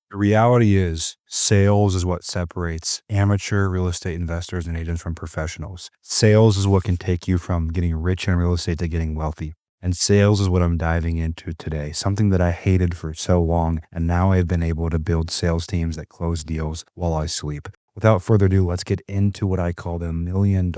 The reality is, sales is what separates amateur real estate investors and agents from professionals. Sales is what can take you from getting rich in real estate to getting wealthy. And sales is what I'm diving into today, something that I hated for so long. And now I've been able to build sales teams that close deals while I sleep. Without further ado, let's get into what I call the $1 million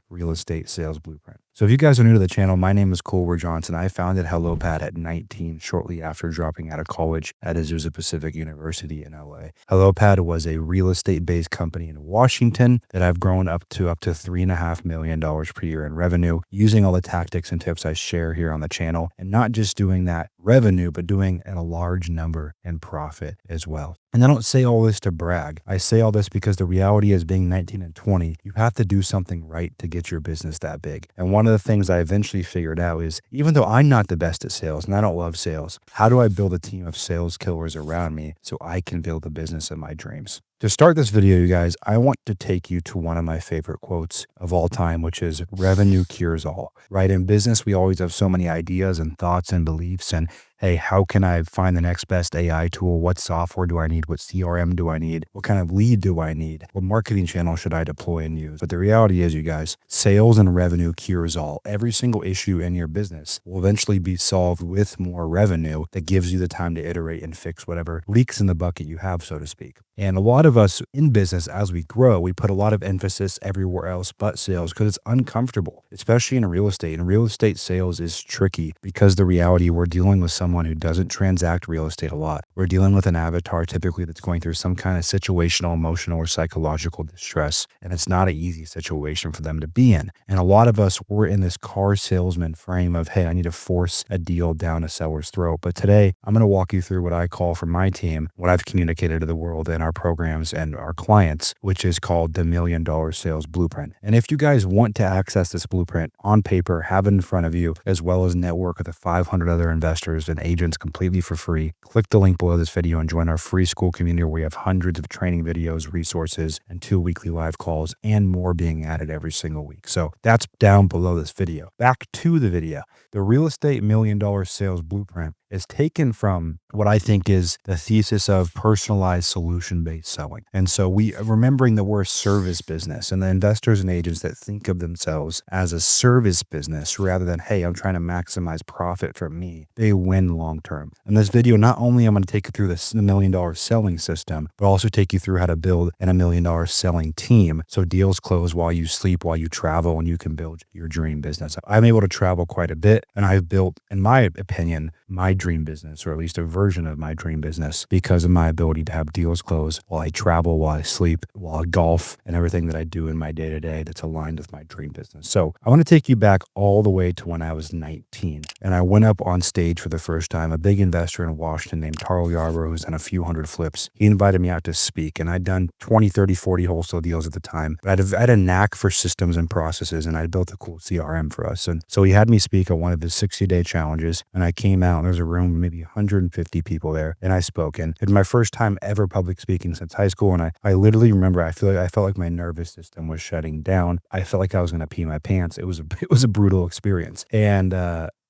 real estate sales blueprint. So if you guys are new to the channel, my name is Ruud-Johnson. I founded HelloPad at 19, shortly after dropping out of college at Azusa Pacific University in LA. HelloPad was a real estate-based company in Washington that I've grown up to $3.5 million per year in revenue, using all the tactics and tips I share here on the channel, and not just doing that revenue, but doing a large number in profit as well. And I don't say all this to brag. I say all this because the reality is, being 19 and 20, you have to do something right to get your business that big. And one of the things I eventually figured out is, even though I'm not the best at sales and I don't love sales, how do I build a team of sales killers around me so I can build the business of my dreams? To start this video, you guys, I want to take you to one of my favorite quotes of all time, which is revenue cures all, right? In business, we always have so many ideas and thoughts and beliefs, and hey, how can I find the next best AI tool? What software do I need? What CRM do I need? What kind of lead do I need? What marketing channel should I deploy and use? But the reality is, you guys, sales and revenue cures all. Every single issue in your business will eventually be solved with more revenue that gives you the time to iterate and fix whatever leaks in the bucket you have, so to speak. And a lot of us in business, as we grow, we put a lot of emphasis everywhere else but sales because it's uncomfortable, especially in real estate. And real estate sales is tricky because the reality, we're dealing with someone who doesn't transact real estate a lot. We're dealing with an avatar typically that's going through some kind of situational, emotional, or psychological distress. And it's not an easy situation for them to be in. And a lot of us, we're in this car salesman frame of, hey, I need to force a deal down a seller's throat. But today, I'm going to walk you through what I call, for my team, what I've communicated to the world and our programs and our clients, which is called the $1 million sales blueprint. And if you guys want to access this blueprint on paper, have it in front of you, as well as network with the 500 other investors and agents completely for free, click the link below this video and join our free school community where we have hundreds of training videos, resources, and 2 weekly live calls, and more being added every single week. So that's down below this video. Back to the video. The real estate $1 million sales blueprint is taken from what I think is the thesis of personalized solution-based selling. And so remembering that we're a service business, and the investors and agents that think of themselves as a service business rather than, hey, I'm trying to maximize profit for me, they win long-term. In this video, not only am I going to take you through this $1 million selling system, but also take you through how to build a $1 million selling team so deals close while you sleep, while you travel, and you can build your dream business. I'm able to travel quite a bit, and I've built, in my opinion, my dream business, or at least a version of my dream business, because of my ability to have deals close while I travel, while I sleep, while I golf, and everything that I do in my day-to-day that's aligned with my dream business. So I want to take you back all the way to when I was 19, and I went up on stage for the first time. A big investor in Washington named Tarl Yarbrough, who's done a few hundred flips, he invited me out to speak, and I'd done 20, 30, 40 wholesale deals at the time, but I had a knack for systems and processes, and I built a cool CRM for us. And so he had me speak at one of his 60-day challenges, and I came out, and there was a room, maybe 150 people there, and I spoke. And it was my first time ever public speaking since high school, and I literally remember, I felt like my nervous system was shutting down. I felt like I was going to pee my pants. It was a brutal experience, and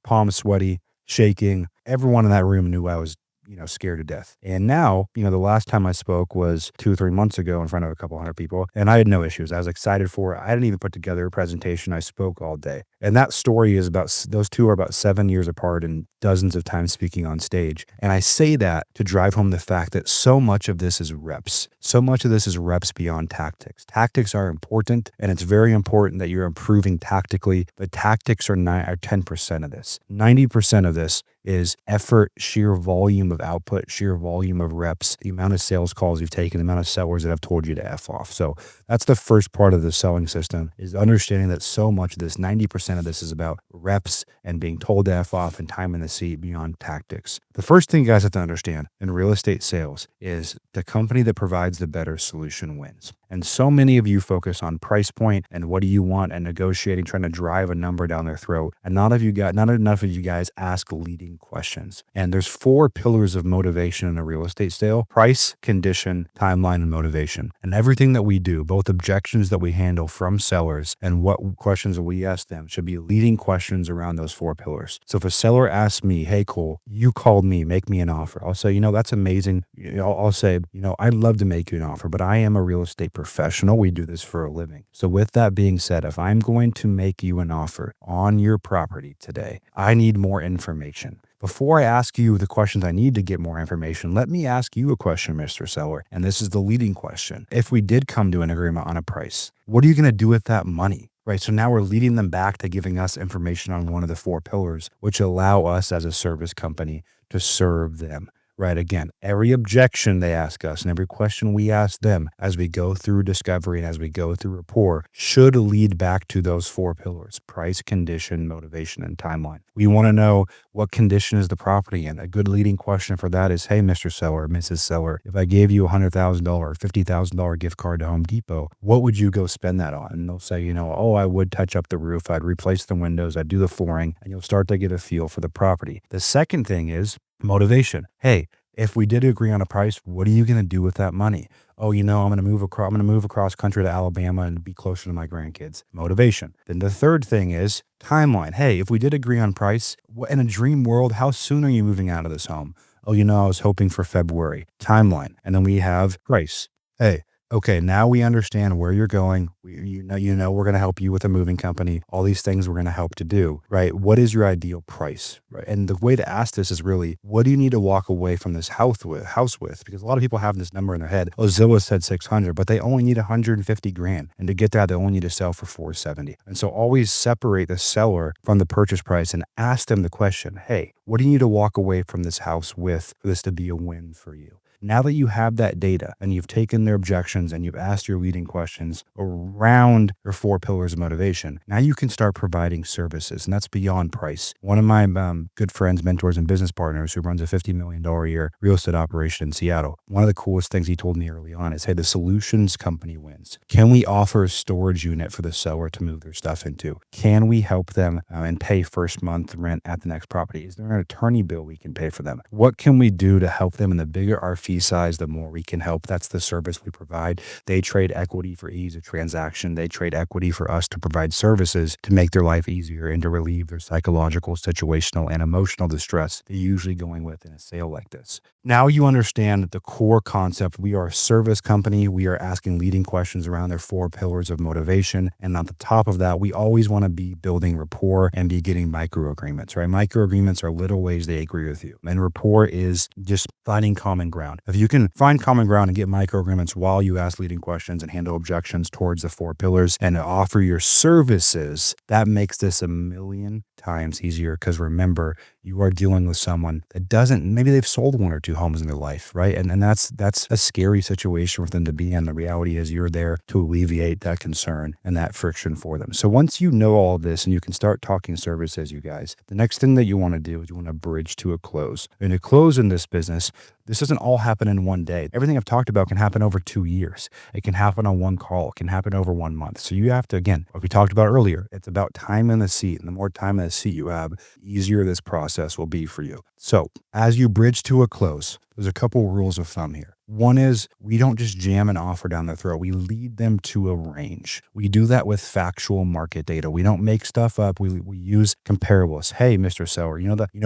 palms sweaty, shaking. Everyone in that room knew I was scared to death. And now, the last time I spoke was 2 or 3 months ago in front of a couple hundred people, and I had no issues. I was excited for it. I didn't even put together a presentation. I spoke all day. And that story is those two are about 7 years apart and dozens of times speaking on stage. And I say that to drive home the fact that so much of this is reps. So much of this is reps beyond tactics. Tactics are important, and it's very important that you're improving tactically, but tactics are 10% of this. 90% of this is effort, sheer volume of output, sheer volume of reps, the amount of sales calls you've taken, the amount of sellers that have told you to F off. So that's the first part of the selling system, is understanding that so much of this, 90% of this, is about reps and being told to F off and time in the seat beyond tactics. The first thing you guys have to understand in real estate sales is the company that provides the better solution wins. And so many of you focus on price point and what do you want and negotiating, trying to drive a number down their throat. And not enough of you guys ask leading leading questions. And there's 4 pillars of motivation in a real estate sale: price, condition, timeline, and motivation. And everything that we do, both objections that we handle from sellers and what questions that we ask them, should be leading questions around those 4 pillars. So if a seller asks me, hey, Cole, you called me, make me an offer, I'll say, that's amazing. I'll say, I'd love to make you an offer, but I am a real estate professional. We do this for a living. So with that being said, if I'm going to make you an offer on your property today, I need more information. Before I ask you the questions I need to get more information, let me ask you a question, Mr. Seller. And this is the leading question. If we did come to an agreement on a price, what are you going to do with that money? Right. So now we're leading them back to giving us information on one of the 4 pillars, which allow us as a service company to serve them. Right. Again, every objection they ask us and every question we ask them as we go through discovery and as we go through rapport should lead back to those 4 pillars: price, condition, motivation, and timeline. We want to know, what condition is the property in? A good leading question for that is, hey, Mr. Seller, Mrs. Seller, if I gave you $100,000 or $50,000 gift card to Home Depot, what would you go spend that on? And they'll say, I would touch up the roof, I'd replace the windows, I'd do the flooring, and you'll start to get a feel for the property. The second thing is motivation. Hey, if we did agree on a price, what are you going to do with that money? Oh, I'm going to move across country to Alabama and be closer to my grandkids. Motivation. Then the third thing is timeline. Hey, if we did agree on price, in a dream world, how soon are you moving out of this home? Oh, I was hoping for February. Timeline. And then we have price. Hey, okay, now we understand where you're going. We're going to help you with a moving company. All these things we're going to help to do, right? What is your ideal price, right? And the way to ask this is really, what do you need to walk away from this house with? Because a lot of people have this number in their head. Oh, Zillow said 600, but they only need 150 grand. And to get that, they only need to sell for 470. And so always separate the seller from the purchase price and ask them the question, hey, what do you need to walk away from this house with for this to be a win for you? Now that you have that data and you've taken their objections and you've asked your leading questions around your 4 pillars of motivation, now you can start providing services, and that's beyond price. One of my good friends, mentors, and business partners who runs a $50 million a year real estate operation in Seattle, one of the coolest things he told me early on is, hey, the solutions company wins. Can we offer a storage unit for the seller to move their stuff into? Can we help them and pay first month rent at the next property? Is there an attorney bill we can pay for them? What can we do to help them? And the bigger our fee size, the more we can help. That's the service we provide. They trade equity for ease of transaction. They trade equity for us to provide services to make their life easier and to relieve their psychological, situational, and emotional distress they're usually going with in a sale like this. Now you understand the core concept. We are a service company. We are asking leading questions around their 4 pillars of motivation. And on the top of that, we always want to be building rapport and be getting micro agreements, right? Micro agreements are little ways they agree with you. And rapport is just finding common ground. If you can find common ground and get micro agreements while you ask leading questions and handle objections towards the 4 pillars and offer your services, that makes this a million times easier. Because remember, you are dealing with someone that maybe they've sold 1 or 2 homes in their life, right? And that's a scary situation for them to be in. The reality is you're there to alleviate that concern and that friction for them. So once you know all this and you can start talking services, you guys, the next thing that you want to do is you want to bridge to a close. And a close in this business, this doesn't all happen in one day. Everything I've talked about can happen over 2 years. It can happen on 1 call. It can happen over 1 month. So you have to, again, like we talked about earlier, it's about time in the seat. And the more time in the seat you have, the easier this process will be for you. So as you bridge to a close, there's a couple rules of thumb here. One is we don't just jam an offer down their throat. We lead them to a range. We do that with factual market data. We don't make stuff up. We use comparables. Hey, Mr. Seller,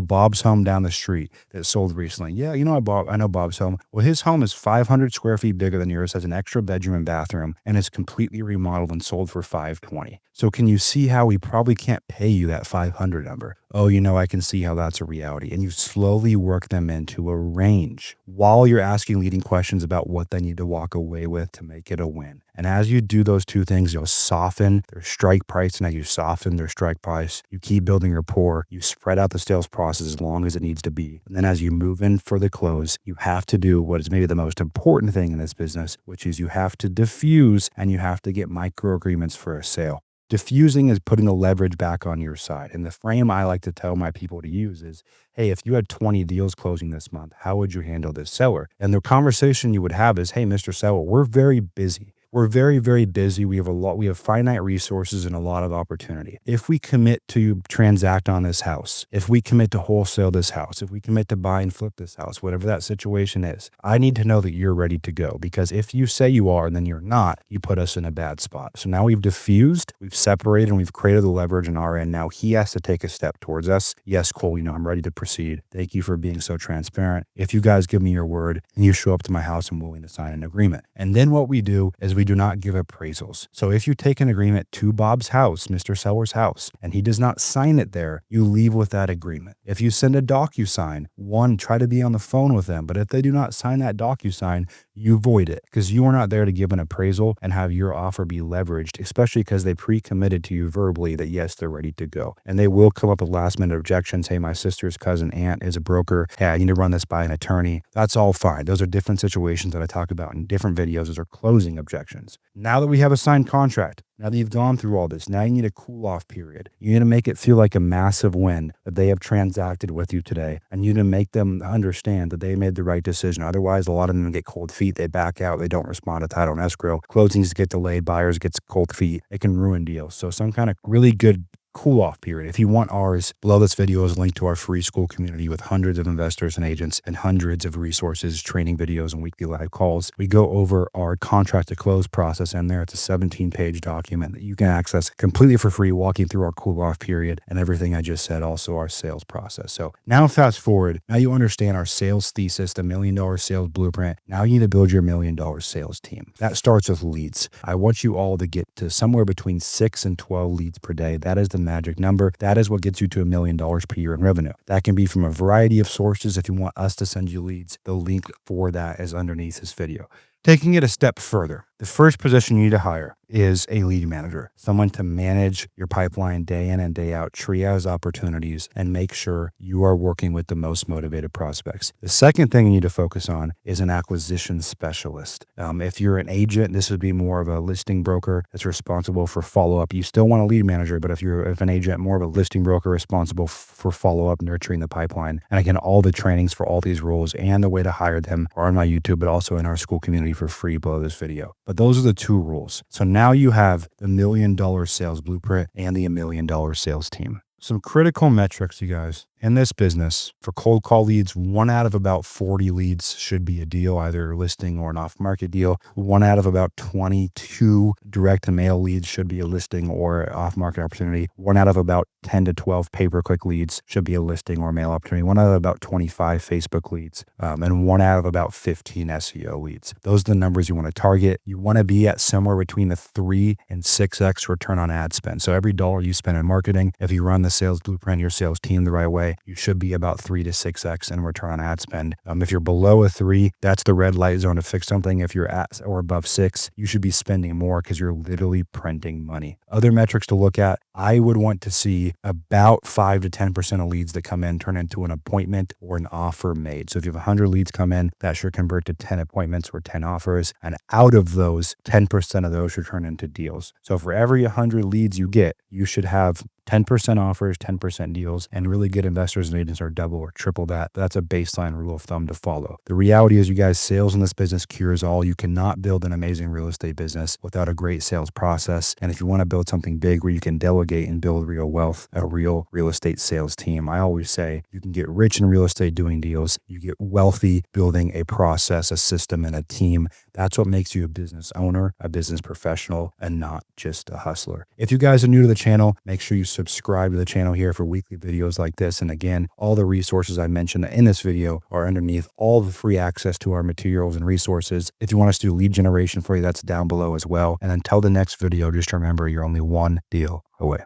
Bob's home down the street that sold recently. Yeah, I know Bob's home. Well, his home is 500 square feet bigger than yours, has an extra bedroom and bathroom, and is completely remodeled and sold for $520. So can you see how we probably can't pay you that 500 number? Oh, I can see how that's a reality. And you slowly work them into a range while you're asking leading questions about what they need to walk away with to make it a win. And as you do those 2 things, you'll soften their strike price. And as you soften their strike price, you keep building rapport. You spread out the sales process as long as it needs to be. And then as you move in for the close, you have to do what is maybe the most important thing in this business, which is you have to diffuse and you have to get micro agreements for a sale. Diffusing is putting the leverage back on your side. And the frame I like to tell my people to use is, hey, if you had 20 deals closing this month, how would you handle this seller? And the conversation you would have is, hey, Mr. Seller, we're very busy. We're very, very busy. We have finite resources and a lot of opportunity. If we commit to transact on this house, if we commit to wholesale this house, if we commit to buy and flip this house, whatever that situation is, I need to know that you're ready to go, because if you say you are and then you're not, you put us in a bad spot. So now we've diffused, we've separated, and we've created the leverage on our end. Now he has to take a step towards us. Yes, Cole, I'm ready to proceed. Thank you for being so transparent. If you guys give me your word and you show up to my house, I'm willing to sign an agreement. And then what we do is we do not give appraisals. So if you take an agreement to Bob's house, Mr. Seller's house, and he does not sign it there, you leave with that agreement. If you send a DocuSign, one, try to be on the phone with them. But if they do not sign that DocuSign, you void it, because you are not there to give an appraisal and have your offer be leveraged, especially because they pre-committed to you verbally that yes, they're ready to go. And they will come up with last minute objections. Hey, my sister's cousin aunt is a broker. Hey, I need to run this by an attorney. That's all fine. Those are different situations that I talk about in different videos. Those are closing objections. Now that we have a signed contract, now that you've gone through all this, now you need a cool off period. You need to make it feel like a massive win that they have transacted with you today. And you need to make them understand that they made the right decision. Otherwise, a lot of them get cold feet. They back out. They don't respond to title and escrow. Closings get delayed. Buyers get cold feet. It can ruin deals. So some kind of really good cool off period. If you want ours, below this video is a link to our free school community with hundreds of investors and agents and hundreds of resources, training videos, and weekly live calls. We go over our contract to close process, and there it's a 17-page document that you can access completely for free, walking through our cool off period and everything I just said, also our sales process. So now fast forward, now you understand our sales thesis, the $1 million sales blueprint. Now you need to build your $1 million sales team. That starts with leads. I want you all to get to somewhere between 6 and 12 leads per day. That is the magic number. That is what gets you to $1 million per year in revenue. That can be from a variety of sources. If you want us to send you leads, the link for that is underneath this video. Taking it a step further, the first position you need to hire is a lead manager, someone to manage your pipeline day in and day out, triage opportunities, and make sure you are working with the most motivated prospects. The second thing you need to focus on is an acquisition specialist. If you're an agent, this would be more of a listing broker that's responsible for follow-up. You still want a lead manager, but if an agent, more of a listing broker responsible for follow-up, nurturing the pipeline. And again, all the trainings for all these roles and the way to hire them are on my YouTube, but also in our school community for free below this video. But those are the two rules. So now you have the $1 million sales blueprint and the $1 million sales team. Some critical metrics, you guys. In this business, for cold call leads, 1 out of about 40 leads should be a deal, either a listing or an off-market deal. 1 out of about 22 direct mail leads should be a listing or off-market opportunity. 1 out of about 10 to 12 pay-per-click leads should be a listing or mail opportunity. 1 out of about 25 Facebook leads, and 1 out of about 15 SEO leads. Those are the numbers you want to target. You want to be at somewhere between the 3 and 6x return on ad spend. So every dollar you spend in marketing, if you run the sales blueprint, your sales team the right way, you should be about 3 to 6x in return on ad spend. If you're below a 3, that's the red light zone to fix something. If you're at or above 6, you should be spending more because you're literally printing money. Other metrics to look at, I would want to see about 5 to 10% of leads that come in turn into an appointment or an offer made. So if you have 100 leads come in, that should convert to 10 appointments or 10 offers. And out of those, 10% of those should turn into deals. So for every 100 leads you get, you should have 10% offers, 10% deals, and really good investors and agents are double or triple that. That's a baseline rule of thumb to follow. The reality is, you guys, sales in this business cures all. You cannot build an amazing real estate business without a great sales process. And if you want to build something big where you can delegate and build real wealth, a real real estate sales team, I always say you can get rich in real estate doing deals. You get wealthy building a process, a system, and a team. That's what makes you a business owner, a business professional, and not just a hustler. If you guys are new to the channel, make sure you subscribe to the channel here for weekly videos like this. And again, all the resources I mentioned in this video are underneath, all the free access to our materials and resources. If you want us to do lead generation for you, that's down below as well. And until the next video, just remember, you're only one deal away.